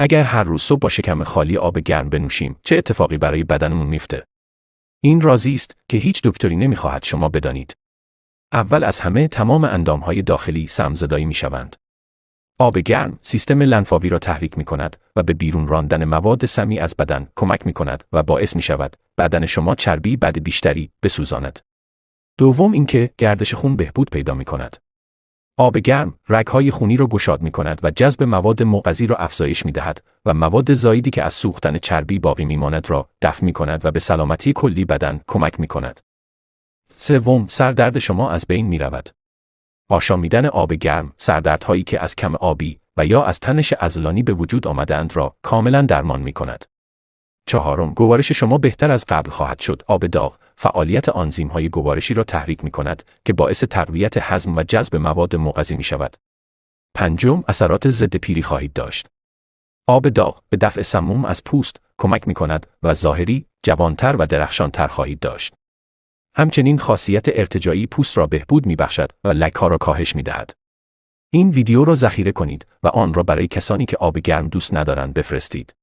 اگر هر روز صبح با شکم خالی آب گرم بنوشیم، چه اتفاقی برای بدنمون میفته؟ این رازی است که هیچ دکتری نمیخواهد شما بدانید. اول از همه تمام اندامهای داخلی سم‌زدایی میشوند. آب گرم سیستم لنفاوی را تحریک می‌کند و به بیرون راندن مواد سمی از بدن کمک می‌کند و باعث می‌شود بدن شما چربی بد بیشتری بسوزاند. دوم اینکه گردش خون بهبود پیدا می‌کند. آب گرم رگ‌های خونی را گشاد می‌کند و جذب مواد مغذی را افزایش می‌دهد و مواد زایدی که از سوختن چربی باقی می‌ماند را دفع می‌کند و به سلامتی کلی بدن کمک می‌کند. سوم، سردرد شما از بین می‌رود. آشامیدن آب گرم سردردهایی که از کم آبی و یا از تنش عضلانی به وجود آمدند را کاملا درمان می‌کند. چهارم، گوارش شما بهتر از قبل خواهد شد. آب داغ فعالیت آنزیم‌های گوارشی را تحریک می‌کند که باعث تقویت هضم و جذب مواد مغذی می‌شود. پنجم، اثرات ضد پیری خواهید داشت. آب داغ به دفع سموم از پوست کمک می‌کند و ظاهری، جوانتر و درخشانتر خواهید داشت. همچنین خاصیت ارتجاعی پوست را بهبود می‌بخشد و لک‌ها را کاهش می‌دهد. این ویدیو را ذخیره کنید و آن را برای کسانی که آب گرم دوست ندارند بفرستید.